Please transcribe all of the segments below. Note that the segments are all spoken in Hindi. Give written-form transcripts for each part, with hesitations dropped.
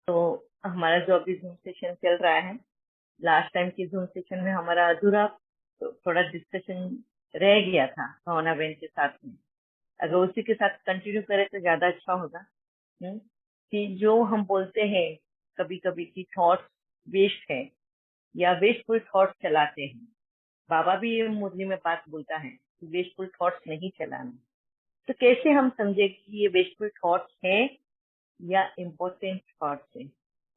तो हमारा जो अभी जूम सेशन चल रहा है, लास्ट टाइम की जूम सेशन में हमारा अधूरा तो थोड़ा डिस्कशन रह गया था भावना बहन के साथ में। अगर उसी के साथ कंटिन्यू करें तो ज्यादा अच्छा होगा। कि जो हम बोलते हैं कभी कभी कि थॉट्स वेस्ट है या वेस्टफुल थॉट्स चलाते हैं, बाबा भी ये मुरली में बात बोलता है कि वेस्टफुल थॉट्स नहीं चलाना। तो कैसे हम समझे कि ये वेस्टफुल थॉट्स है या इम्पोर्टेंट थॉट्स है?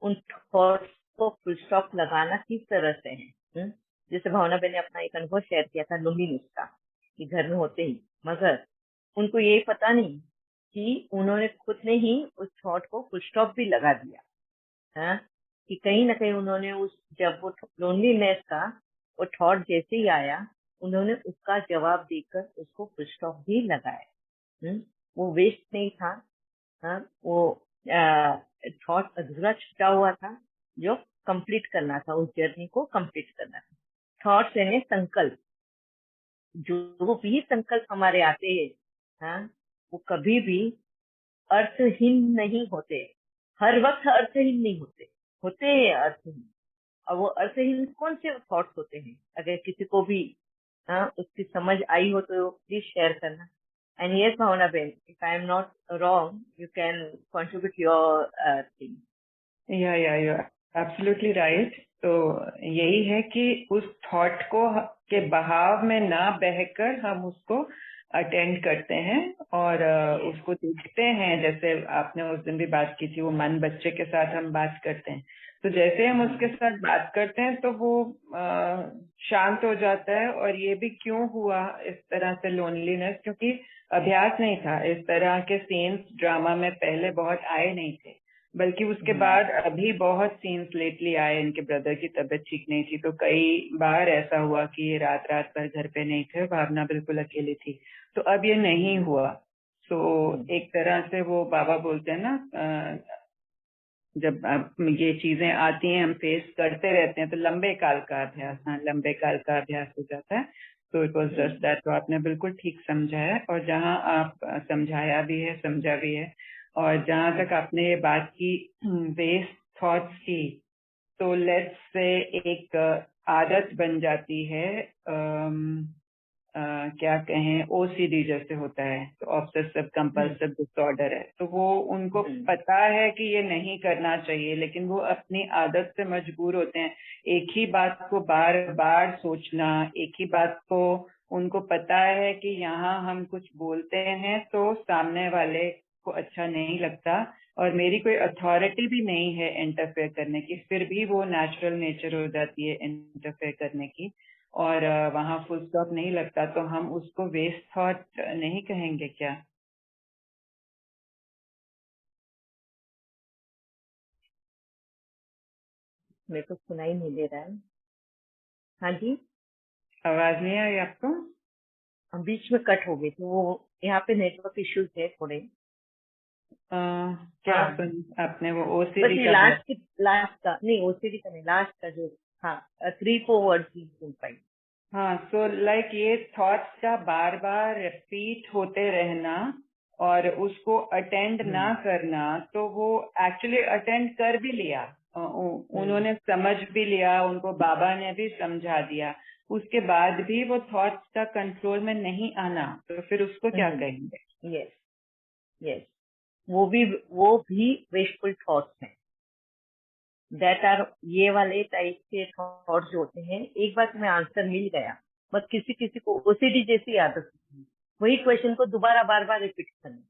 उन थॉट्स को फुल स्टॉप लगाना किस तरह से है? जैसे भावना बहन ने अपना एक अनुभव शेयर किया था लोनलीनेस का, कि घर में होते ही, मगर उनको ये पता नहीं कि उन्होंने खुद ने ही उस थॉट को फुल स्टॉप भी लगा दिया। हाँ, कि कहीं ना कहीं उन्होंने उस जब वो लोनलीनेस का वो थॉट जैसे ही आया, उन्होंने उसका जवाब देकर उसको फुल स्टॉप भी लगाया। वो वेस्ट नहीं था। हाँ, वो थॉट अधूरा छुटा हुआ था जो कंप्लीट करना था, उस जर्नी को कंप्लीट करना था। थॉट्स यानी संकल्प, जो भी संकल्प हमारे आते हैं, हाँ, वो कभी भी अर्थहीन नहीं होते। हर वक्त अर्थहीन नहीं होते, होते हैं अर्थहीन। और वो अर्थहीन कौन से थॉट्स होते हैं? अगर किसी को भी उसकी समझ आई हो तो प्लीज शेयर करना। And yes Bhavna ben, if I am not wrong you can contribute your thing. Yeah you absolutely right. तो यही है कि उस थॉट को के बहाव में ना बहकर हम उसको अटेंड करते हैं और उसको देखते हैं। जैसे आपने उस दिन भी बात की थी, वो मन बच्चे के साथ हम बात करते हैं, तो जैसे हम उसके साथ बात करते हैं तो वो शांत हो जाता है। और ये भी क्यों हुआ इस तरह से लोनलीनेस, क्योंकि अभ्यास नहीं था। इस तरह के सीन्स ड्रामा में पहले बहुत आए नहीं थे, बल्कि उसके बाद अभी बहुत सीन्स लेटली आए। इनके ब्रदर की तबीयत ठीक नहीं थी, तो कई बार ऐसा हुआ कि ये रात रात भर घर पे नहीं थे, भावना बिल्कुल अकेली थी। तो अब ये नहीं हुआ। तो एक तरह से वो बाबा बोलते हैं ना, जब ये चीजें आती हैं हम फेस करते रहते हैं तो लंबे काल का अभ्यास, हाँ, लंबे काल का अभ्यास हो जाता है। तो इट वॉज जस्ट दैट। तो आपने बिल्कुल ठीक समझा है, और जहाँ आप समझाया भी है, समझा भी है। और जहाँ तक आपने ये बात की वेस्ट थॉट्स की, तो लेट्स से एक आदत बन जाती है, क्या कहें, ओसीडी जैसे होता है, तो ऑब्सेसिव कंपल्सिव डिसऑर्डर है। तो वो उनको पता है कि ये नहीं करना चाहिए, लेकिन वो अपनी आदत से मजबूर होते हैं। एक ही बात को बार बार सोचना, एक ही बात को, उनको पता है कि यहाँ हम कुछ बोलते हैं तो सामने वाले को अच्छा नहीं लगता, और मेरी कोई अथॉरिटी भी नहीं है इंटरफेयर करने की, फिर भी वो नेचुरल नेचर हो जाती है इंटरफेयर करने की, और वहां फुल स्टॉप नहीं लगता। तो हम उसको वेस्ट थॉट नहीं कहेंगे क्या? मेरे को सुनाई नहीं दे रहा है। हाँ जी, आवाज नहीं आई आपको? हम बीच में कट हो गए थे, वो यहाँ पे नेटवर्क इश्यूज है थोड़े। क्या हाँ, सुन आपने? वो बस ओसीडी ये का बोला? लास्ट का नहीं, ओसीडी का नहीं, लास्ट का जो, हाँ, 3-4 वर्ड ही सुन पाई। हाँ, सो लाइक ये थॉट्स का बार बार रिपीट होते रहना और उसको अटेंड ना करना, तो वो एक्चुअली अटेंड कर भी लिया, उन्होंने समझ भी लिया, उनको बाबा ने भी समझा दिया, उसके बाद भी वो थॉट्स का कंट्रोल में नहीं आना, तो फिर उसको क्या कहेंगे? यस, यस, वो भी वेस्टफुल थॉट्स हैं। दैट आर, ये वाले टाइप के थॉट्स जो होते हैं, एक बार में आंसर मिल गया, बस किसी किसी को ओसीडी जैसी आदत होती है, वही क्वेश्चन को दोबारा बार बार रिपीट करना।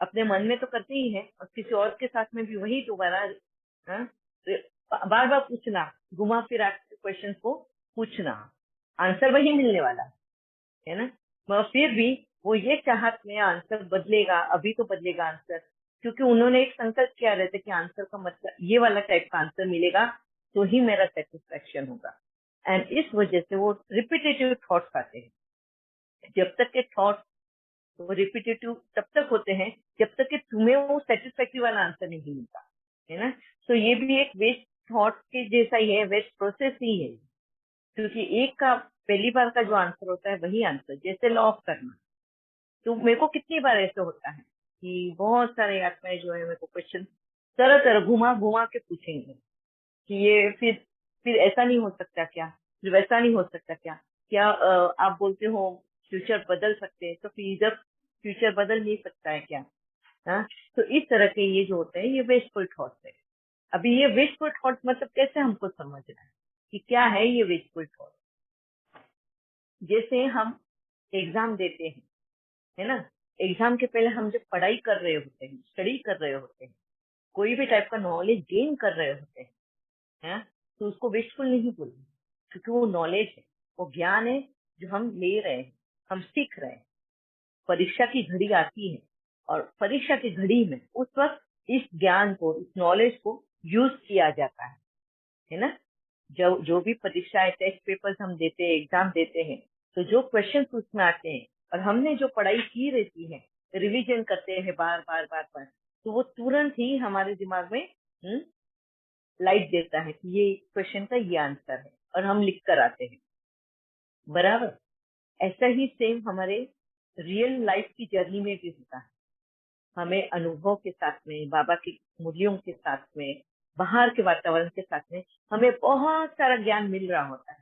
अपने मन में तो करते ही है, और किसी और के साथ में भी वही दोबारा, बार बार पूछना, घुमा फिरा क्वेश्चन को पूछना, आंसर वही मिलने वाला है ना। मगर फिर भी वो ये चाहत में आंसर बदलेगा, अभी तो बदलेगा आंसर, क्योंकि उन्होंने एक संकल्प किया रहता है कि आंसर का मतलब ये वाला टाइप का आंसर मिलेगा तो ही मेरा सेटिस्फेक्शन होगा। एंड इस वजह से वो रिपीटेटिव थॉट्स आते हैं। जब तक के थॉट्स वो रिपीटेटिव तब तक होते हैं जब तक कि तुम्हें वो सेटिस्फैक्टरी वाला आंसर नहीं मिलता है ना। तो ये भी एक वेस्ट थॉट के जैसा ही है, वेस्ट प्रोसेस ही है, क्योंकि एक का पहली बार का जो आंसर होता है वही आंसर, जैसे लॉ ऑफ करना। तो मेरे को कितनी बार ऐसे होता है कि बहुत सारे आत्माएं जो है मेरे को क्वेश्चन तरह तरह घुमा घुमा के पूछेंगे कि ये फिर ऐसा नहीं हो सकता क्या, फिर वैसा नहीं हो सकता क्या, क्या आप बोलते हो फ्यूचर बदल सकते हैं, तो फिर इधर फ्यूचर बदल नहीं सकता है क्या। हाँ, तो इस तरह के ये जो होते हैं ये वेस्टफुल थॉट्स है। अभी ये वेस्टफुल थॉट्स मतलब कैसे हमको समझना है कि क्या है ये वेस्टफुल थॉट। जैसे हम एग्जाम देते हैं, है ना, एग्जाम के पहले हम जब पढ़ाई कर रहे होते हैं, स्टडी कर रहे होते हैं, कोई भी टाइप का नॉलेज गेन कर रहे होते हैं, है, तो उसको वेस्टफुल नहीं बोलेंगे, क्योंकि वो नॉलेज है, वो ज्ञान है जो हम ले रहे हैं, हम सीख रहे हैं। परीक्षा की घड़ी आती है और परीक्षा की घड़ी में उस वक्त इस ज्ञान को, इस नॉलेज को यूज किया जाता है ना। जो भी परीक्षाएं, टेस्ट पेपर्स हम देते हैं, एग्जाम देते हैं, तो जो क्वेश्चन उसमें आते हैं और हमने जो पढ़ाई की रहती है, रिवीजन करते हैं बार बार बार बार, तो वो तुरंत ही हमारे दिमाग में लाइट देता है कि ये क्वेश्चन का ये आंसर है, और हम लिख कर आते हैं। बराबर ऐसा ही सेम हमारे रियल लाइफ की जर्नी में भी होता है। हमें अनुभव के साथ में, बाबा की मूल्यों के साथ में, बाहर के वातावरण के साथ में हमें बहुत सारा ज्ञान मिल रहा होता है,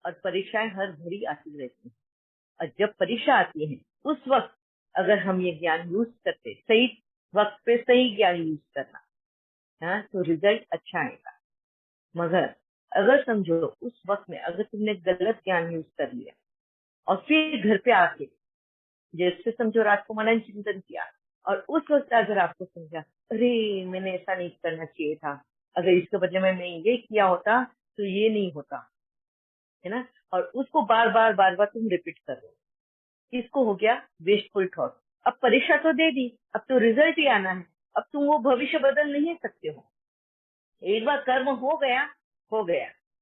और परीक्षाएं हर घड़ी आती रहती हैं। और जब परीक्षा आती है उस वक्त अगर हम ये ज्ञान यूज करते, सही वक्त पे सही ज्ञान यूज करना, हाँ, तो रिजल्ट अच्छा आएगा। मगर अगर समझो उस वक्त में अगर तुमने गलत ज्ञान यूज कर लिया और फिर घर पे आके जैसे समझो रात को मनन चिंतन किया, और उस वक्त अगर आपको समझा अरे मैंने ऐसा नहीं करना चाहिए था, अगर इसके बदले में मैं ये किया होता तो ये नहीं होता, है ना, और उसको बार बार तुम रिपीट कर रहे हो, इसको हो गया वेस्टफुल थॉट। अब परीक्षा तो दे दी, अब तो रिजल्ट ही आना है, अब तुम वो भविष्य बदल नहीं सकते हो। एक बार कर्म हो गया,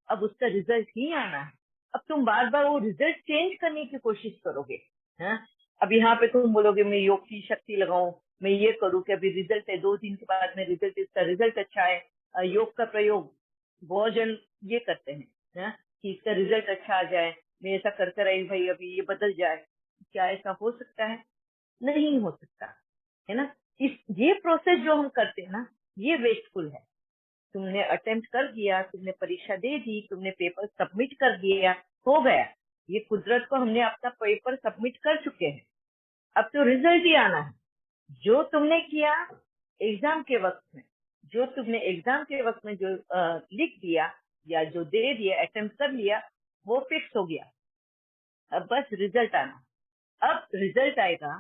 अब उसका रिजल्ट ही आना है। अब तुम बार बार वो रिजल्ट चेंज करने की कोशिश करोगे, हाँ। अब यहाँ पे तुम बोलोगे मैं योग की शक्ति लगाऊं, मैं ये करूँ कि अभी रिजल्ट है, 2 दिन के बाद में रिजल्ट, इसका रिजल्ट अच्छा है, योग का प्रयोग बहुत जन ये करते हैं, हाँ, कि इसका रिजल्ट अच्छा आ जाए, मैं ऐसा कर कर आई भाई अभी ये बदल जाए। क्या ऐसा हो सकता है? नहीं हो सकता, है ना। ये प्रोसेस जो हम करते हैं ना, ये वेस्टफुल है। तुमने अटेम्प्ट कर दिया, तुमने परीक्षा दे दी, तुमने पेपर सबमिट कर दिया, हो गया, ये कुदरत को हमने अपना पेपर सबमिट कर चुके हैं। अब तो रिजल्ट ही आना है। जो तुमने किया एग्जाम के वक्त में, जो तुमने एग्जाम के वक्त में जो लिख दिया या जो दे दिया, अटेम्प्ट कर लिया, वो फिक्स हो गया। अब बस रिजल्ट आना। अब रिजल्ट आएगा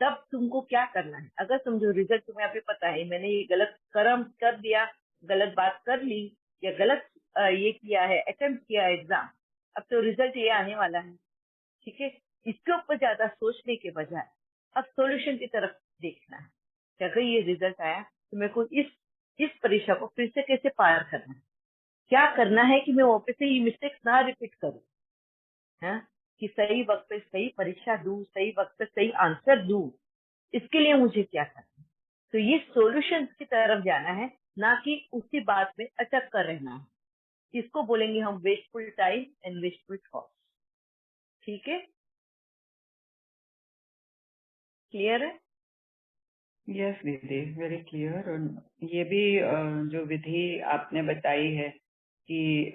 तब तुमको क्या करना है। अगर समझो रिजल्ट तुम्हें अभी पता है मैंने ये गलत कर्म कर दिया, गलत बात कर ली, या गलत ये किया है, अटेम्प्ट किया एग्जाम, अब तो रिजल्ट ये आने वाला है, ठीक है। इसके ऊपर ज्यादा सोचने के बजाय अब सॉल्यूशन की तरफ देखना है कि अगर ये रिजल्ट आया तो मेरे को इस परीक्षा को फिर से कैसे पार करना है, क्या करना है कि मैं वापस से ये मिस्टेक्स ना रिपीट करूं, है, कि सही वक्त पे सही परीक्षा दूं, सही वक्त पे सही आंसर दूं, इसके लिए मुझे क्या करना है। तो ये सॉल्यूशन की तरफ जाना है, ना कि उसी बात में अटक कर रहना है। इसको बोलेंगे हम wasteful time and wasteful thought. ठीक है, क्लियर है? यस दीदी, वेरी क्लियर। और ये भी जो विधि आपने बताई है कि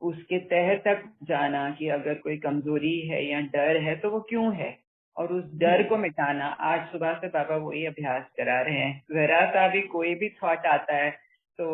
उसके तह तक जाना कि अगर कोई कमजोरी है या डर है तो वो क्यों है, और उस डर को मिटाना। आज सुबह से बाबा वही अभ्यास करा रहे हैं। जरा सा भी कोई भी थॉट आता है तो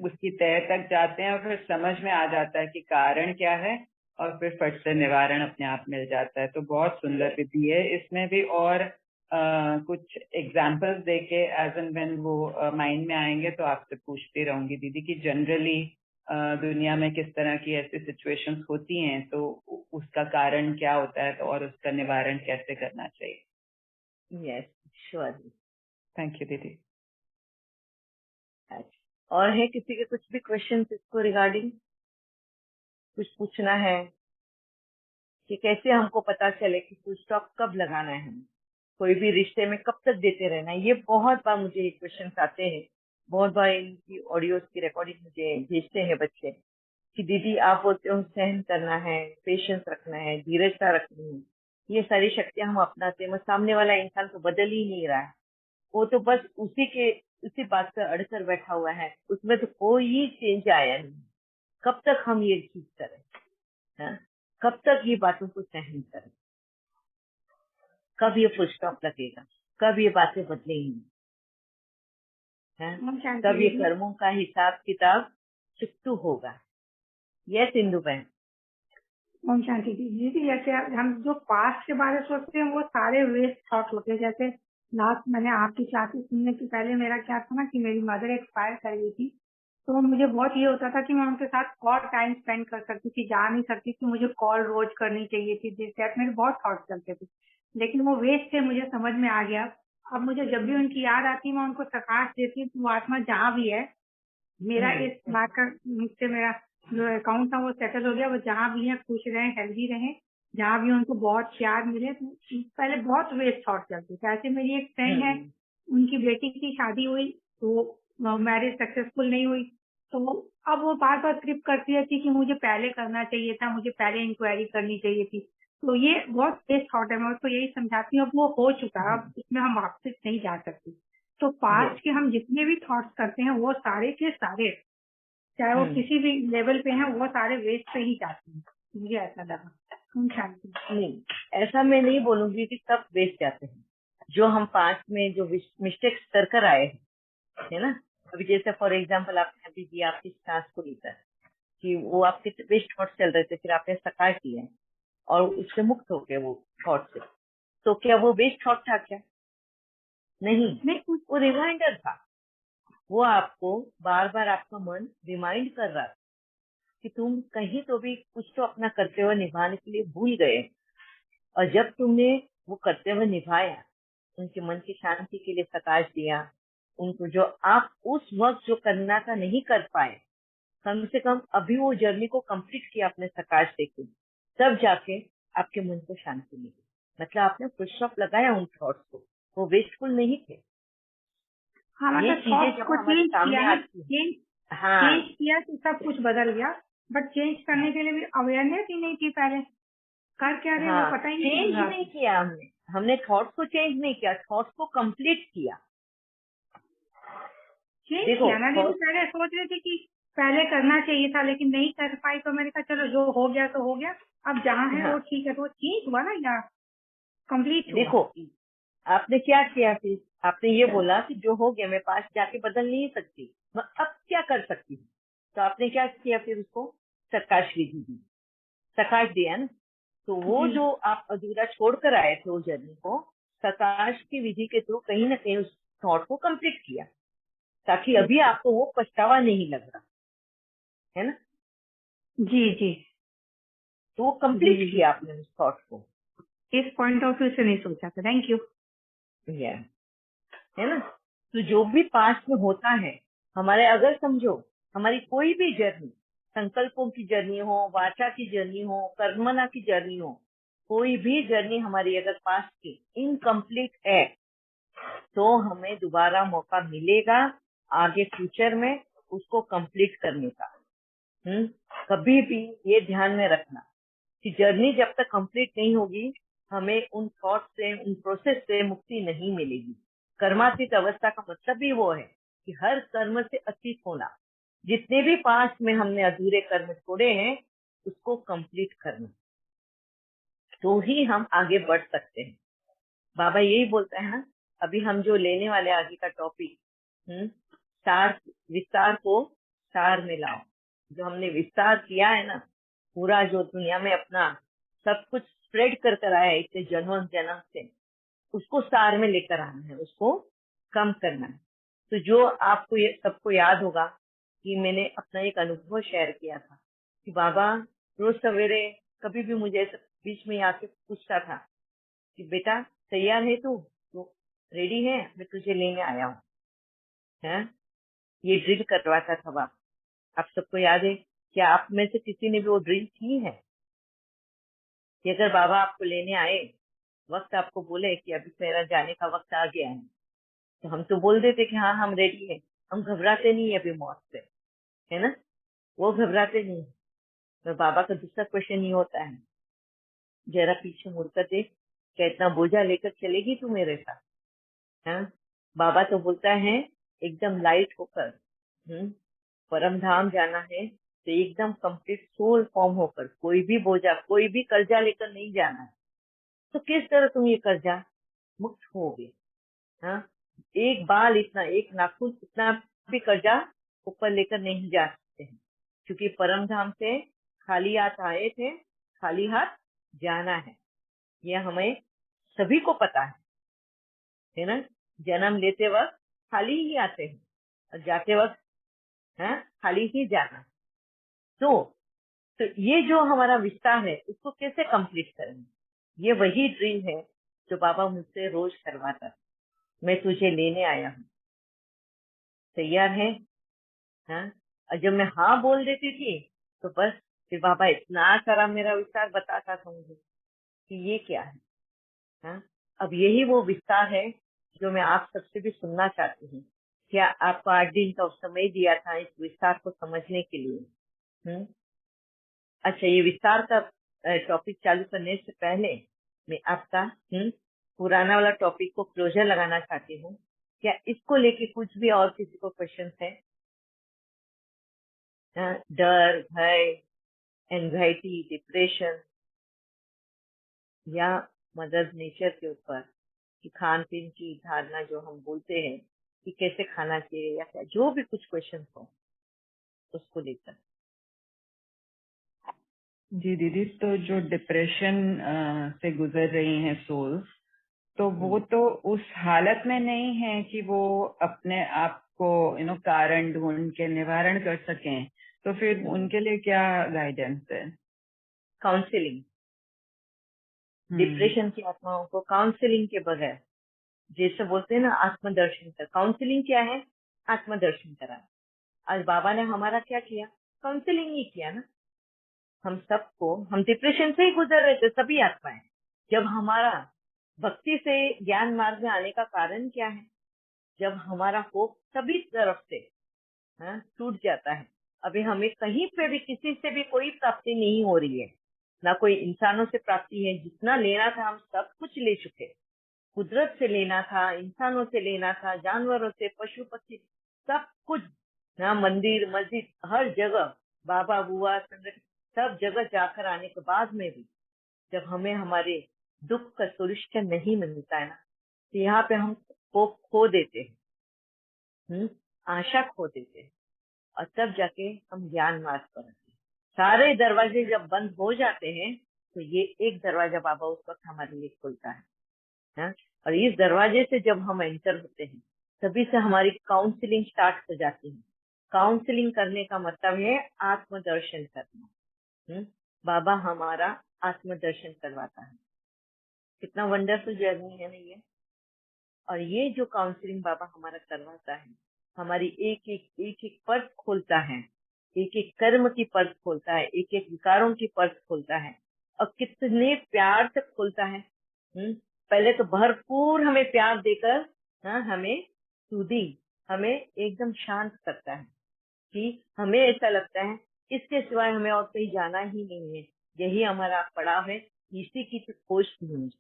उसकी तह तक जाते हैं और फिर समझ में आ जाता है कि कारण क्या है, और फिर फट से निवारण अपने आप मिल जाता है। तो बहुत सुंदर विधि है। इसमें भी और कुछ एग्जाम्पल्स देके एज एंड व्हेन वो माइंड में आएंगे तो आपसे पूछती रहूंगी दीदी कि जनरली दुनिया में किस तरह की ऐसी सिचुएशंस होती हैं, तो उसका कारण क्या होता है, तो और उसका निवारण कैसे करना चाहिए। Yes, sure. थैंक यू दीदी। अच्छा, और है किसी के कुछ भी क्वेश्चन इसको रिगार्डिंग, कुछ पूछना है कि कैसे हमको पता चले कि फुल स्टॉप कब लगाना है, हमें कोई भी रिश्ते में कब तक देते रहना है। ये बहुत बार मुझे क्वेश्चन आते हैं, बहुत बार इनकी ऑडियोज की रिकॉर्डिंग मुझे भेजते हैं बच्चे कि दीदी आप बोलते हो सहन करना है, पेशेंस रखना है, धीरजता रखनी है, ये सारी शक्तियां हम अपनाते हैं, सामने वाला इंसान तो बदल ही नहीं रहा है, वो तो बस उसी बात पे अड़कर बैठा हुआ है, उसमें तो कोई चेंज आया नहीं। कब तक हम ये चीज करें, हाँ? कब तक ये बातों को सहन करें? कब ये फुल स्टॉप लगेगा? कब ये बातें बदलेंगी? तब ये कर्मों का हिसाब किताब चुकतू होगा। ये सिंधु बहन। ओम शांति दीदी, जैसे हम जो पास्ट के बारे में सोचते हैं वो सारे वेस्ट थॉट होते हैं। जैसे लास्ट मैंने आपकी क्लासेस सुनने से पहले मेरा क्या था ना कि मेरी मदर एक्सपायर कर गई थी, तो मुझे बहुत ये होता था कि मैं उनके साथ और टाइम स्पेंड कर सकती थी, जा नहीं सकती थी, मुझे कॉल रोज करनी चाहिए थी, दिस दैट, मेरे बहुत थॉट चलते थे। लेकिन वो वेस्ट थे, मुझे समझ में आ गया। अब मुझे जब भी उनकी याद आती है मैं उनको प्रकाश देती हूँ, वो आत्मा जहाँ भी है, मेरा इस बात का मुझसे मेरा जो अकाउंट था वो सेटल हो गया। वो जहाँ भी है खुश रहे, हेल्दी रहे, जहाँ भी उनको बहुत प्यार मिले। तो पहले बहुत वेस्ट थॉट चलते थे। ऐसे मेरी एक फ्रेंड है, उनकी बेटी की शादी हुई तो मैरिज सक्सेसफुल नहीं हुई, तो अब वो बार बार ट्रिप करती रहती कि मुझे पहले करना चाहिए था, मुझे पहले इंक्वायरी करनी चाहिए थी। तो ये बहुत वेस्ट थॉट है। मैं उसको यही समझाती हूँ, अब वो हो चुका है, अब इसमें हम वापस नहीं जा सकते। तो पास्ट के हम जितने भी थॉट्स करते हैं वो सारे के सारे, चाहे वो किसी भी लेवल पे हैं, वो सारे वेस्ट पे ही जाते हैं। मुझे ऐसा लगा। शांति नहीं, ऐसा मैं नहीं बोलूंगी कि सब वेस्ट जाते हैं। जो हम पास्ट में जो मिस्टेक्स कर कर आए हैं, है ना, अभी जैसे फॉर एग्जांपल आपने अभी दिया आपकी सास को लेकर कि वो आपके वेस्ट थॉट चल रहे थे, फिर आपने सकाश दिया और उससे मुक्त हो गए वो थॉट से, तो क्या वो वेस्ट थॉट था क्या? नहीं, वो रिमाइंडर था। वो आपको बार बार आपका मन रिमाइंड कर रहा था कि तुम कहीं तो भी कुछ तो अपना कर्तव्य निभाने के लिए भूल गए, और जब तुमने वो कर्तव्य निभाया, उनके मन की शांति के लिए प्रकाश दिया, उनको जो आप उस वक्त जो करना था नहीं कर पाए, कम से कम अभी वो जर्नी को कंप्लीट किया अपने प्रकाश देके, तब जाके आपके मन को शांति मिली। मतलब आपने फुल स्टॉप लगाया उन थॉट्स को, वो वेस्टफुल नहीं थे। हाँ, ये मतलब चीजें थॉट्स जब को हमारे चेंज सामने किया ना, आती है, चेंज किया तो सब कुछ बदल गया। बट चेंज करने के लिए भी अवेयरनेस ही नहीं थी पहले, कर क्या रहे वो पता ही नहीं चेंज चल रहा। नहीं किया हमने थॉट्स को चेंज नहीं किया, थॉट्स को कंप्लीट किया। चेंज देखो किया ना दीदी, पहले सोच रहे थे कि पहले करना चाहिए था लेकिन नहीं कर पाई, तो मैंने कहा चलो जो हो गया तो हो गया, अब जहाँ है वो ठीक है। तो चेंज हुआ ना या कंप्लीट हुआ। देखो आपने क्या किया, फिर आपने ये बोला कि जो हो गया मैं पास जाके बदल नहीं सकती, मैं अब क्या कर सकती हूँ। तो आपने क्या किया, फिर उसको प्रकाश विधि दी, प्रकाश दिया ना। तो वो जो आप अधूरा छोड़ कर आए थे उस जर्नी को, प्रकाश की विधि के थ्रू कहीं ना कहीं उस थॉट को कंप्लीट किया, ताकि अभी आपको वो पछतावा नहीं लग रहा है ना। जी जी, तो वो कंप्लीट किया आपने उस थॉट को। इस पॉइंट ऑफ व्यू से नहीं सोचा था, थैंक यू। है ना। तो जो भी पास्ट में होता है हमारे, अगर समझो हमारी कोई भी जर्नी, संकल्पों की जर्नी हो, वाचा की जर्नी हो, कर्मना की जर्नी हो, कोई भी जर्नी हमारी अगर पास्ट की इनकम्प्लीट है, तो हमें दोबारा मौका मिलेगा आगे फ्यूचर में उसको कंप्लीट करने का। कभी भी ये ध्यान में रखना कि जर्नी जब तक कंप्लीट नहीं होगी, हमें उन थॉट से, उन प्रोसेस से मुक्ति नहीं मिलेगी। कर्मातीत अवस्था का मतलब भी वो है कि हर कर्म से अतीत होना। जितने भी पास्ट में हमने अधूरे कर्म छोड़े हैं, उसको कंप्लीट करना, तो ही हम आगे बढ़ सकते हैं। बाबा यही बोलता है ना, अभी हम जो लेने वाले आगे का टॉपिक, सार विस्तार को सार में लाओ। जो हमने विस्तार किया है ना, पूरा जो दुनिया में अपना सब कुछ स्प्रेड कर कर आया है इतने जन्म जन्म से, उसको सार में लेकर आना है, उसको कम करना है। तो जो आपको ये सबको याद होगा कि मैंने अपना एक अनुभव शेयर किया था कि बाबा रोज सवेरे कभी भी मुझे बीच में आके पूछता था कि बेटा तैयार है तू, तो रेडी है, मैं तुझे लेने आया हूँ। है ये ड्रिल करवाता था बाबा। आप सबको याद है? क्या आप में से किसी ने भी वो ड्रिल की है कि अगर बाबा आपको लेने आए, वक्त आपको बोले कि अभी मेरा जाने का वक्त आ गया है, तो हम तो बोल देते कि हाँ हम रेडी है, हम घबराते नहीं है अभी मौत से, है ना। वो घबराते नहीं। तो बाबा का दूसरा क्वेश्चन ये होता है, जरा पीछे मुड़कर देख, क्या इतना बोझा लेकर चलेगी तू मेरे साथ? है? बाबा तो बोलता है एकदम लाइट होकर परम धाम जाना है तो एकदम कंप्लीट सोल फॉर्म होकर, कोई भी बोझा कोई भी कर्जा लेकर नहीं जाना है। तो किस तरह तुम ये कर्जा मुक्त होगे? हाँ, एक बाल इतना, एक नाखून इतना भी कर्जा ऊपर लेकर नहीं जा सकते हैं, क्योंकि परम धाम से खाली हाथ आए थे, खाली हाथ जाना है। यह हमें सभी को पता है ना। जन्म लेते वक्त खाली ही आते हैं और जाते वक्त खाली ही जाना है। तो ये जो हमारा विस्तार है उसको कैसे कंप्लीट करेंगे? ये वही ड्रीम है जो बाबा मुझसे रोज करवाता था, मैं तुझे लेने आया हूँ, तैयार है? हाँ, और जब मैं हाँ बोल देती थी तो बस फिर बाबा इतना सारा मेरा विस्तार बताता था मुझे कि ये क्या है। हाँ, अब यही वो विस्तार है जो मैं आप सबसे भी सुनना चाहती हूँ। क्या आपको 8 दिन का समय दिया था इस विस्तार को समझने के लिए? अच्छा, ये विस्तार का टॉपिक चालू करने से पहले मैं आपका पुराना वाला टॉपिक को क्लोजर लगाना चाहती हूँ। क्या इसको लेके कुछ भी और किसी को क्वेश्चन है? डर, भय, एंजाइटी, डिप्रेशन, या मदर नेचर के ऊपर कि खान पीन की धारणा जो हम बोलते हैं कि कैसे खाना चाहिए, या क्या जो भी कुछ क्वेश्चन हो उसको लेकर। जी दीदी, तो जो डिप्रेशन से गुजर रही हैं सोल्स, तो वो तो उस हालत में नहीं है कि वो अपने आप को कारण ढूंढ के निवारण कर सकें, तो फिर उनके लिए क्या गाइडेंस है? काउंसलिंग। डिप्रेशन की आत्माओं को काउंसलिंग के बगैर, जैसे बोलते हैं ना आत्मदर्शन कर, काउंसलिंग क्या है? आत्मदर्शन करा। आज बाबा ने हमारा क्या किया? काउंसलिंग ही किया ना। हम सबको, हम डिप्रेशन से ही गुजर रहे थे सभी आत्माएं। जब हमारा भक्ति से ज्ञान मार्ग में आने का कारण क्या है? जब हमारा होप सभी तरफ से टूट जाता है। अभी हमें कहीं पे भी किसी से भी कोई प्राप्ति नहीं हो रही है, ना कोई इंसानों से प्राप्ति है। जितना लेना था हम सब कुछ ले चुके। कुदरत से लेना था, इंसानों से लेना था, जानवरों से, पशु पक्षी, सब कुछ ना, मंदिर मस्जिद हर जगह, बाबा बुआ संगठन सब जगह जाकर आने के बाद में भी जब हमें हमारे दुख का सोल्यूशन नहीं मिलता है ना, तो यहाँ पे हम होप खो देते हैं, आशा खो देते हैं, और तब जाके हम ज्ञान मार्ग पर आते हैं। सारे दरवाजे जब बंद हो जाते हैं तो ये एक दरवाजा बाबा उस वक्त हमारे लिए खुलता है। और इस दरवाजे से जब हम एंटर होते हैं तभी से हमारी काउंसलिंग स्टार्ट हो जाती है। काउंसलिंग करने का मतलब है आत्मदर्शन करना। बाबा हमारा आत्मदर्शन करवाता है। कितना वंडरफुल जर्नी है ना ये। और ये जो काउंसलिंग बाबा हमारा करवाता है, हमारी एक एक पर्स खोलता है, एक एक कर्म की पर्स खोलता है, एक एक विकारों की पर्स खोलता है, और कितने प्यार से खोलता है। पहले तो भरपूर हमें प्यार देकर हमें सूदिंग, हमें एकदम शांत करता है कि हमें ऐसा लगता है इसके सिवाय हमें और कहीं जाना ही नहीं है, यही हमारा पड़ाव है, इसी की खोज ढूंढ।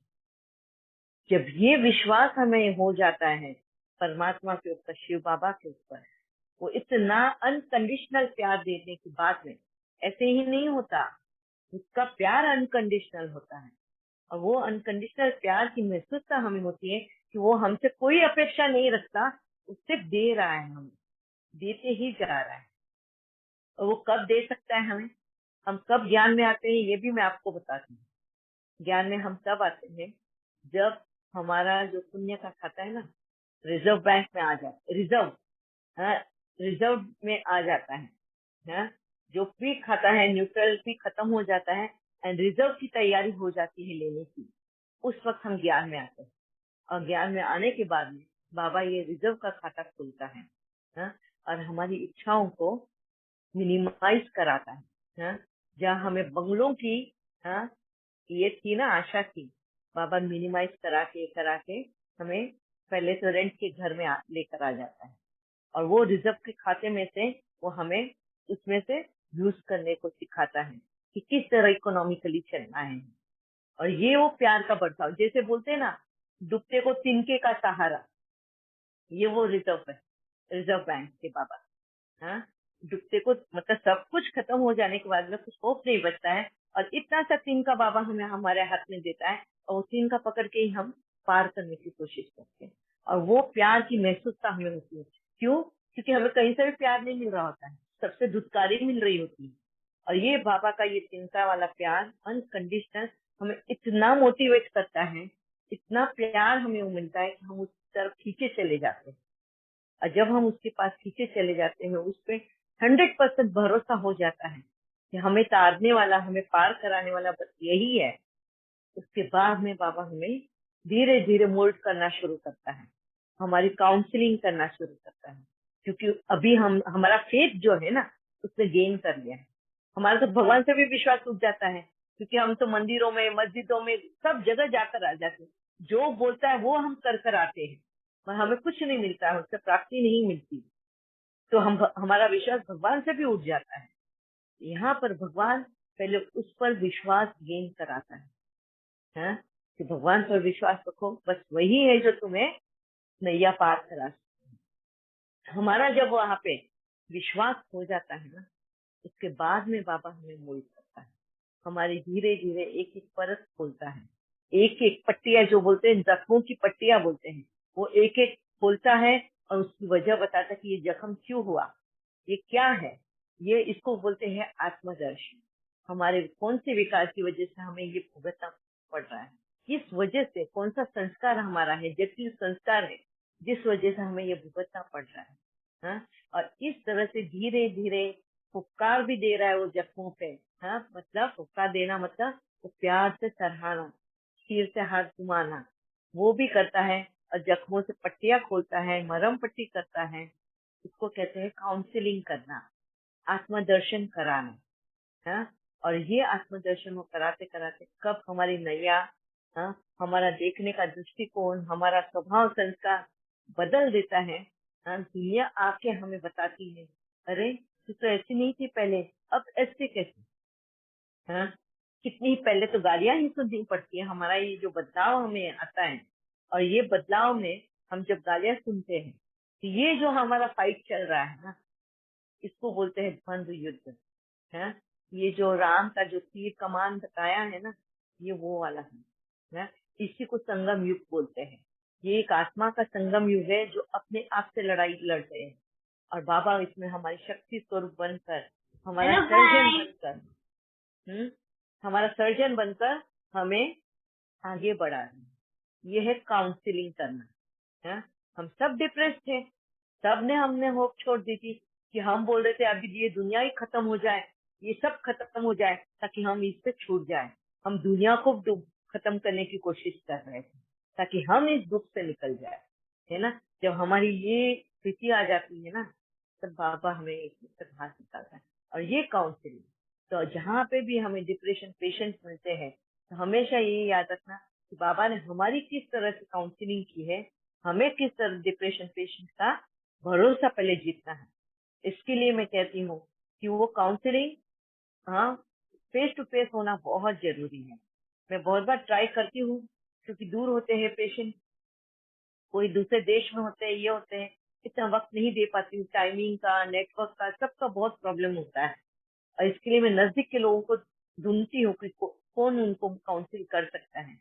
जब ये विश्वास हमें हो जाता है परमात्मा के ऊपर, शिव बाबा के ऊपर, वो इतना अनकंडीशनल प्यार देने की बात में ऐसे ही नहीं होता, उसका प्यार अनकंडीशनल होता है। और वो अनकंडीशनल प्यार की महसूसता हमें होती है कि वो हमसे कोई अपेक्षा नहीं रखता, उससे दे रहा है, हमें देते ही जा रहा है। और वो कब दे सकता है हमें, हम कब ज्ञान में आते हैं, ये भी मैं आपको बताती हूँ। ज्ञान में हम तब आते हैं जब हमारा जो पुण्य का खाता है ना, रिजर्व बैंक में आ जाए, रिजर्व में आ जाता है। जो भी खाता है न्यूट्रल भी खत्म हो जाता है एंड रिजर्व की तैयारी हो जाती है लेने की, उस वक्त हम ज्ञान में आते हैं। और ज्ञान में आने के बाद में बाबा ये रिजर्व का खाता खोलता है, और हमारी इच्छाओं को मिनिमाइज कराता है। जहाँ हमें बंगलों की ये थी ना आशा थी, बाबा मिनिमाइज करा के हमें पहले तो रेंट के घर में लेकर आ जाता है, और वो रिजर्व के खाते में से वो हमें उसमें से यूज करने को सिखाता है कि किस तरह इकोनॉमिकली चलना है। और ये वो प्यार का बर्ताव, जैसे बोलते हैं ना डुबते को तिनके का सहारा, ये वो रिजर्व है। रिजर्व बैंक के बाबा। हाँ, डूबते को मतलब सब कुछ खत्म हो जाने के बाद में कुछ होप नहीं बचता है, और इतना सा टीन का बाबा हमें हमारे हाथ में देता है, और उस टीन का पकड़ के ही हम पार करने की कोशिश करते हैं। और वो प्यार की महसूसता हमें होती है। क्यों? क्योंकि हमें कहीं से भी प्यार नहीं मिल रहा होता है, सबसे धुतकारी मिल रही होती है। और ये बाबा का ये चिंता वाला प्यार अनकंडीशनल हमें इतना मोटिवेट करता है, इतना प्यार हमें मिलता है कि हम उस तरफ खींचे चले जाते हैं। और जब हम उसके पास खींचे चले जाते हैं, उस पर 100% भरोसा हो जाता है कि हमें तारने वाला, हमें पार कराने वाला बस यही है। उसके बाद में बाबा हमें धीरे धीरे मोल्ड करना शुरू करता है, हमारी काउंसलिंग करना शुरू करता है। क्योंकि अभी हम हमारा फेथ जो है ना, उसने गेन कर लिया है। हमारा तो भगवान से भी विश्वास उठ जाता है, क्योंकि हम तो मंदिरों में, मस्जिदों में, सब जगह जाकर आ जाते हैं। जो बोलता है वो हम कर कर आते हैं, पर हमें कुछ नहीं मिलता है, उससे प्राप्ति नहीं मिलती। तो हमारा विश्वास भगवान से भी उठ जाता है। यहाँ पर भगवान पहले उस पर विश्वास गेन कराता है, कि भगवान पर विश्वास रखो, बस वही है जो तुम्हें नैया पार करा सकता है। हमारा जब वहां पे विश्वास हो जाता है ना, उसके बाद में बाबा हमें मोल्ड करता है, हमारी धीरे धीरे एक एक परत खोलता है, एक एक पट्टियां, जो बोलते हैं जख्मों की पट्टियां बोलते हैं, वो एक एक खोलता है और उसकी वजह बताता है कि ये जख्म क्यों हुआ, ये क्या है। ये इसको बोलते हैं आत्मदर्शन। हमारे कौन से विकार की वजह से हमें ये भुगतना पड़ रहा है, किस वजह से, कौन सा संस्कार हमारा है, जटिल संस्कार है, जिस वजह से हमें ये भुगतना पड़ रहा है। हाँ? और इस तरह से धीरे धीरे फुफकार भी दे रहा है वो जख्मों पे। हाँ, मतलब फुफकार देना मतलब वो प्यार से सराहना, सिर से हाथ घुमाना, वो भी करता है। और जख्मों से पट्टियां खोलता है, मरहम पट्टी करता है। इसको कहते हैं काउंसलिंग करना, आत्मदर्शन कराना। हाँ? और ये आत्मदर्शन वो कराते कराते कब हमारी नैया, हमारा देखने का दृष्टिकोण, हमारा स्वभाव संस्कार बदल देता है। दुनिया आके हमें बताती है, अरे तू तो ऐसी नहीं थी पहले, अब ऐसे कैसे। हाँ? कितनी पहले तो गालियां ही सुननी पड़ती है। हमारा ये जो बदलाव हमें आता है, और ये बदलाव में हम जब गालियां सुनते हैं, तो ये जो हमारा फाइट चल रहा है ना, इसको बोलते हैं द्वंद्व युद्ध। है, ये जो राम का जो तीर कमान बताया है ना, ये वो वाला है। इसी को संगम युग बोलते हैं। ये एक आत्मा का संगम युग है, जो अपने आप से लड़ाई लड़ रहे हैं, और बाबा इसमें हमारी शक्ति स्वरूप बनकर, हमारा सर्जन बनकर, हमारा सर्जन बनकर हमें आगे बढ़ा रहे हैं। ये है काउंसलिंग करना। है, हम सब डिप्रेस थे, सब ने हमने होप छोड़ दी थी, कि हम बोल रहे थे अभी ये दुनिया ही खत्म हो जाए, ये सब खत्म हो जाए, ताकि हम इससे छूट जाए। हम दुनिया को खत्म करने की कोशिश कर रहे थे, ताकि हम इस दुख से निकल जाए। है ना, जब हमारी ये स्थिति आ जाती है ना, तब बाबा हमें एक बाहर निकालता है। और ये काउंसलिंग, तो जहाँ पे भी हमें डिप्रेशन पेशेंट मिलते हैं, तो हमेशा ये याद रखना कि बाबा ने हमारी किस तरह से काउंसलिंग की है, हमें किस तरह डिप्रेशन पेशेंट का भरोसा पहले जीतना है। इसके लिए मैं कहती हूँ कि वो काउंसलिंग, हाँ, फेस टू फेस होना बहुत जरूरी है। मैं बहुत बार ट्राई करती हूँ, क्योंकि दूर होते हैं पेशेंट, कोई दूसरे देश में होते हैं, ये होते हैं, इतना वक्त नहीं दे पाती हूँ, टाइमिंग का, नेटवर्क का, सबका बहुत प्रॉब्लम होता है। और इसके लिए मैं नजदीक के लोगों को ढूंढती हूँ कि कौन उनको काउंसिल कर सकता है,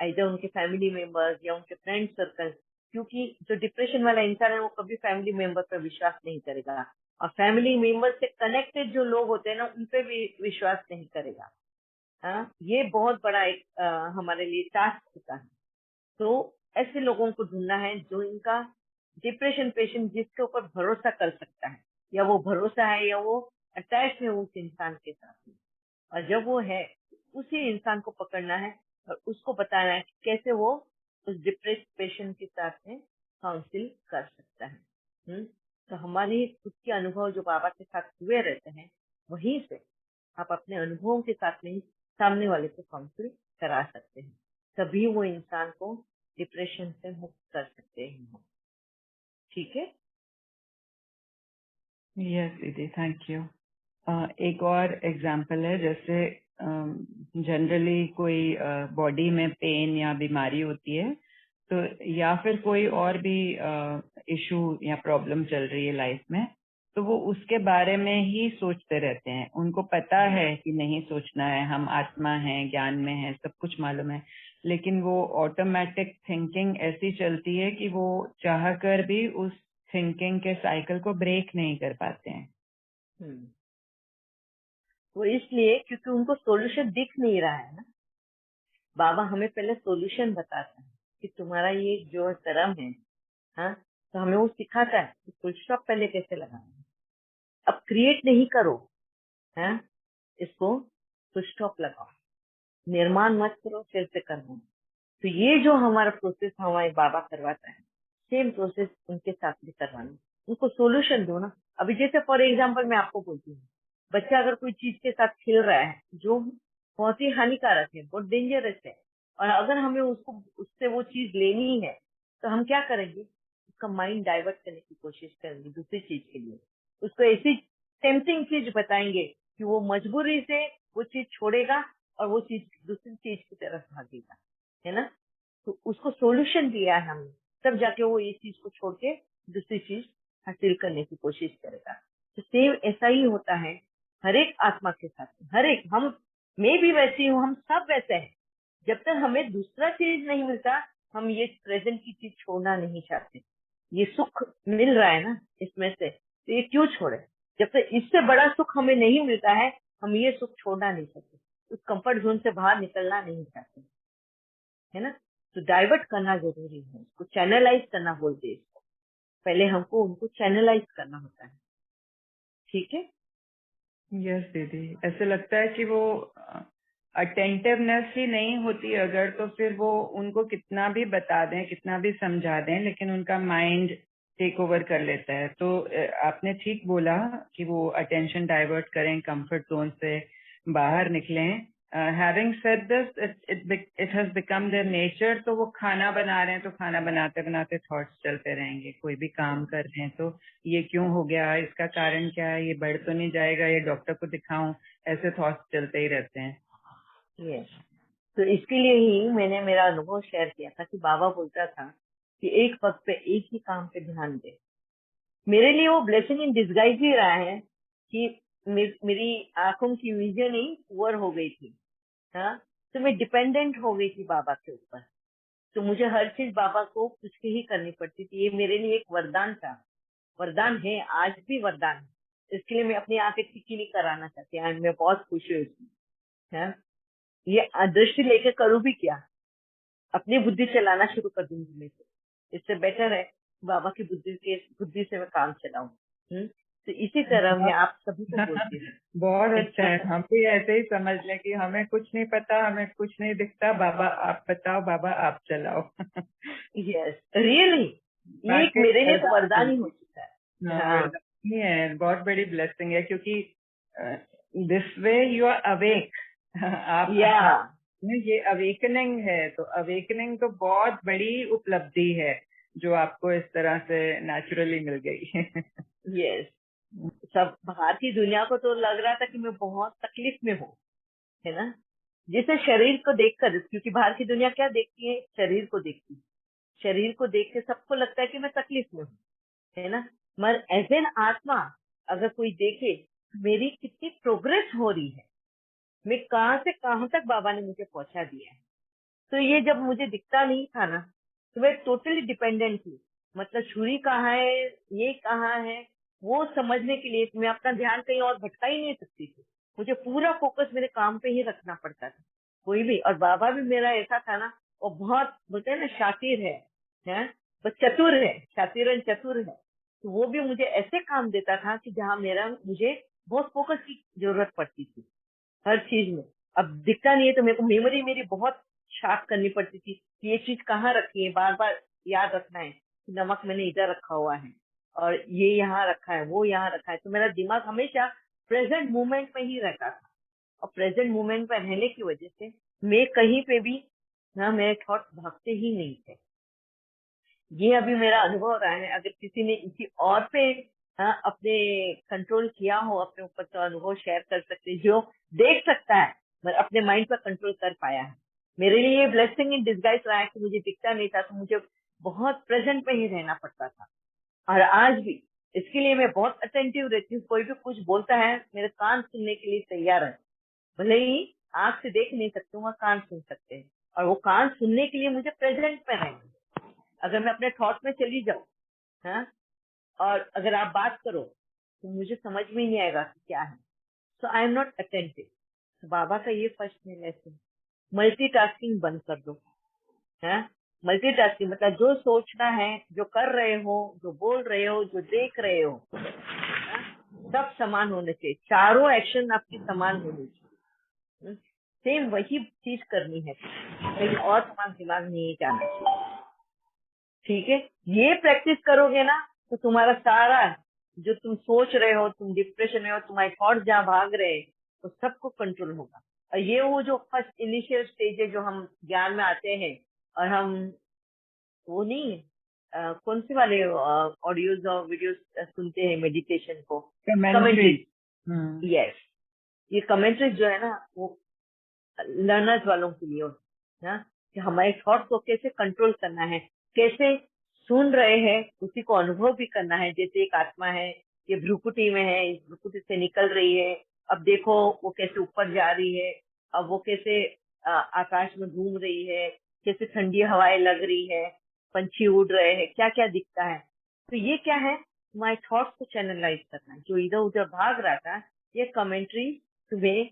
आइदर उनके फैमिली मेंबर्स या उनके फ्रेंड सर्कल। क्योंकि जो डिप्रेशन वाला इंसान है, वो कभी फैमिली मेंबर पर विश्वास नहीं करेगा, और फैमिली मेंबर से कनेक्टेड जो लोग होते हैं ना, उन पे भी विश्वास नहीं करेगा। हाँ, ये बहुत बड़ा एक हमारे लिए टास्क होता है। तो ऐसे लोगों को ढूंढना है, जो इनका डिप्रेशन पेशेंट जिसके ऊपर भरोसा कर सकता है, या वो भरोसा है, या वो अटैच है उस इंसान के साथ में। और जब वो है, उसी इंसान को पकड़ना है और उसको बताना है कि कैसे वो उस डिप्रेस पेशेंट के साथ में काउंसिल कर सकता है। तो हमारी खुद के अनुभव जो बाबा के साथ हुए रहते हैं, वहीं से आप अपने अनुभवों के साथ में ही सामने वाले को काउंसिल करा सकते हैं, तभी वो इंसान को डिप्रेशन से मुक्त कर सकते हैं। ठीक है। यस दीदी, थैंक यू। एक और एग्जाम्पल है, जैसे जनरली कोई बॉडी में पेन या बीमारी होती है, तो या फिर कोई और भी इशू या प्रॉब्लम चल रही है लाइफ में, तो वो उसके बारे में ही सोचते रहते हैं। उनको पता है कि नहीं सोचना है, हम आत्मा हैं, ज्ञान में है, सब कुछ मालूम है, लेकिन वो ऑटोमेटिक थिंकिंग ऐसी चलती है कि वो चाह कर भी उस थिंकिंग के साइकिल को ब्रेक नहीं कर पाते हैं। वो इसलिए क्योंकि उनको सॉल्यूशन दिख नहीं रहा है ना। बाबा हमें पहले सॉल्यूशन बताता है कि तुम्हारा ये जो कर्म है, हाँ, तो हमें वो सिखाता है कि फुल स्टॉप पहले कैसे लगाना है। अब क्रिएट नहीं करो, हाँ, इसको फुल स्टॉप लगाओ, निर्माण मत करो, फिर से करना। तो ये जो हमारा प्रोसेस हमारे बाबा करवाता है, सेम प्रोसेस उनके साथ भी करवाना। उनको सोल्यूशन दो ना। अभी जैसे फॉर एग्जाम्पल मैं आपको बोलती हूँ, बच्चा अगर कोई चीज के साथ खेल रहा है जो बहुत ही हानिकारक है, बहुत डेंजरस है, और अगर हमें उसको उससे वो चीज लेनी है, तो हम क्या करेंगे? उसका माइंड डाइवर्ट करने की कोशिश करेंगे दूसरी चीज के लिए। उसको ऐसी टेम्पटिंग चीज बताएंगे कि वो मजबूरी से वो चीज छोड़ेगा और वो चीज दूसरी चीज की तरफ भागेगा, है ना। तो उसको सॉल्यूशन दिया है हमने, तब जाके वो ये चीज को छोड़ के दूसरी चीज हासिल करने की कोशिश करेगा। तो सेम ऐसा ही होता है हर एक आत्मा के साथ। हर एक, हम, मैं भी वैसी हूँ, हम सब वैसे हैं। जब तक हमें दूसरा चीज नहीं मिलता, हम ये प्रेजेंट की चीज छोड़ना नहीं चाहते। ये सुख मिल रहा है ना इसमें से, तो ये क्यों छोड़े? जब तक इससे बड़ा सुख हमें नहीं मिलता है, हम ये सुख छोड़ना नहीं चाहते, उस कंफर्ट जोन से बाहर निकलना नहीं चाहते, है ना। तो डाइवर्ट करना जरूरी है, उसको चैनलाइज करना बोलते हैं इसको। पहले हमको उनको चैनलाइज करना होता है, ठीक है। यस दीदी, ऐसे लगता है कि वो अटेंटिवनेस ही नहीं होती अगर, तो फिर वो उनको कितना भी बता दें, कितना भी समझा दें, लेकिन उनका माइंड टेक ओवर कर लेता है। तो आपने ठीक बोला कि वो अटेंशन डाइवर्ट करें, कंफर्ट जोन से बाहर निकलें। Having said this, it has become their nature. तो वो खाना बना रहे हैं तो खाना बनाते बनाते थॉट्स चलते रहेंगे, कोई भी काम कर रहे हैं तो ये क्यों हो गया, इसका कारण क्या है, ये बढ़ तो नहीं जाएगा, ये डॉक्टर को दिखाऊं, ऐसे थॉट्स चलते ही रहते हैं। यस, तो इसके लिए ही मैंने मेरा अनुभव शेयर किया था कि बाबा बोलता था कि एक वक्त पे एक ही काम पे ध्यान दे। मेरे लिए वो ब्लेसिंग इन डिस्गाइज ही रहा है कि मेरी आंखों की विजन ही पुअर हो गई थी, हाँ, तो मैं डिपेंडेंट हो गई थी बाबा के ऊपर। तो मुझे हर चीज बाबा को पूछ के ही करनी पड़ती थी। ये मेरे लिए एक वरदान था, वरदान है, आज भी वरदान है। इसके लिए मैं अपनी आंखें ठीक ही नहीं कराना चाहती, मैं बहुत खुश हूँ इसमें, हाँ? ये दृष्टि लेके करूँ भी क्या? अपनी बुद्धि चलाना शुरू कर दूंगी मैं, तो इससे बेटर है बाबा की बुद्धि से मैं काम चलाऊं। तो इसी तरह मैं आप सभी को बोलती हूँ। बहुत अच्छा है, हम भी ऐसे ही समझ लें कि हमें कुछ नहीं पता, हमें कुछ नहीं दिखता, बाबा आप बताओ, बाबा आप चलाओ। यस, रियली ये एक बाकी मेरे लिए तो वरदान वरदान है। ही हो चुका है। हाँ, हाँ, वरदान ही है, बहुत बड़ी ब्लेसिंग है, क्योंकि this way you are awake. या आप ये अवेकनिंग है, तो अवेकनिंग तो बहुत बड़ी उपलब्धि है जो आपको इस तरह से नेचुरली मिल गई। यस, सब बाहर की दुनिया को तो लग रहा था कि मैं बहुत तकलीफ में हूँ, है ना। जिसे शरीर को देखकर, क्योंकि बाहर की दुनिया क्या देखती है? शरीर को देखती है। शरीर को देख के सबको लगता है कि मैं तकलीफ में हूँ, है ना। मगर एज एन आत्मा अगर कोई देखे मेरी कितनी प्रोग्रेस हो रही है, मैं कहाँ से कहाँ तक बाबा ने मुझे पहुंचा दिया है। तो ये जब मुझे दिखता नहीं था ना, तो मैं टोटली डिपेंडेंट थी। मतलब छुरी कहाँ है, ये कहाँ है, वो समझने के लिए मैं अपना ध्यान कहीं और भटका ही नहीं सकती थी। मुझे पूरा फोकस मेरे काम पे ही रखना पड़ता था, कोई भी। और बाबा भी मेरा ऐसा था ना, वो बहुत बोलते हैं ना शातिर है, वो चतुर है, शातिरन चतुर है। तो वो भी मुझे ऐसे काम देता था कि जहाँ मुझे बहुत फोकस की जरूरत पड़ती थी हर चीज में। अब दिखता नहीं है तो मेरे को मेमोरी मेरी बहुत शार्प करनी पड़ती थी कि ये चीज कहाँ रखी है, बार बार याद रखना है कि नमक मैंने इधर रखा हुआ है और ये यहाँ रखा है, वो यहाँ रखा है। तो मेरा दिमाग हमेशा प्रेजेंट मोमेंट में ही रहता था, और प्रेजेंट मोमेंट में रहने की वजह से मैं कहीं पे भी ना, मेरे थॉट भागते ही नहीं थे। ये अभी मेरा अनुभव रहा है। अगर किसी ने इसी और पे अपने कंट्रोल किया हो अपने ऊपर, तो अनुभव शेयर कर सकते हैं। जो देख सकता है, मतलब अपने माइंड पर कंट्रोल कर पाया है, मेरे लिए ये ब्लेसिंग इन डिस्गाइज रहा है कि मुझे दिखता नहीं था, तो मुझे बहुत प्रेजेंट में ही रहना पड़ता था। और आज भी इसके लिए मैं बहुत अटेंटिव रहती हूँ। कोई भी कुछ बोलता है, मेरे कान सुनने के लिए तैयार है। भले ही आंख से देख नहीं सकते, वहाँ कान सुन सकते हैं, और वो कान सुनने के लिए मुझे प्रेजेंट में रहना। अगर मैं अपने थॉट में चली जाऊँ, हाँ, और अगर आप बात करो तो मुझे समझ में ही नहीं आएगा कि क्या है। सो आई एम नॉट अटेंटिव। तो बाबा का ये फर्स्ट में लेसन, मल्टीटास्किंग बंद कर दो। है मल्टीटास्किंग मतलब जो सोचना है, जो कर रहे हो, जो बोल रहे हो, जो देख रहे हो, हाँ, सब समान होने चाहिए। चारों एक्शन आपकी समान होनी चाहिए। सेम वही चीज करनी है, कहीं और तुम्हारा दिमाग नहीं जाना चाहिए। ठीक है, ये प्रैक्टिस करोगे ना तो तुम्हारा सारा जो तुम सोच रहे हो, तुम डिप्रेशन में हो, तुम्हारे थॉट जहाँ भाग रहे हैं, तो सबको कंट्रोल होगा। और ये वो जो फर्स्ट इनिशियल स्टेज है, जो हम ज्ञान में आते हैं और हम वो नहीं कौन से वाले ऑडियोज और वीडियोस सुनते हैं मेडिटेशन को, कमेंट्री। कमेंट्री। यस, ये कमेंट्रीज जो है ना, वो लर्नर्स वालों के लिए होता है ना, कि हमारे थॉट को कैसे कंट्रोल करना है, कैसे सुन रहे हैं उसी को अनुभव भी करना है। जैसे एक आत्मा है, ये भ्रुकुटी में है, इस भ्रुकुटी से निकल रही है, अब देखो वो कैसे ऊपर जा रही है, अब वो कैसे आकाश में घूम रही है, कैसे ठंडी हवाएं लग रही है, पंछी उड़ रहे हैं, क्या क्या दिखता है। तो ये क्या है, तुम्हारे थॉट्स को चैनलाइज करना है। जो इधर उधर भाग रहा था, ये कमेंट्री तुम्हें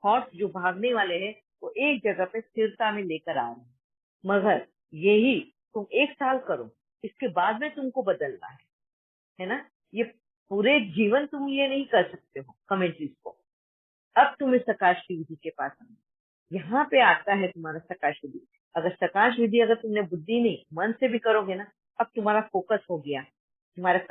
थॉट्स जो भागने वाले हैं वो एक जगह पे स्थिरता में लेकर आ रहे हैं। मगर यही तुम 1 साल करो, इसके बाद में तुमको बदलना है ना। ये पूरे जीवन तुम ये नहीं कर सकते हो कमेंट्रीज को। अब तुम्हें सकाश की विधि के पास आना, यहाँ पे आता है तुम्हारा सकाश विधि। अगर सकाश विधि अगर तुमने बुद्धि नहीं मन से भी करोगे ना, अब तुम्हारा फोकस हो गया, तुम्हारा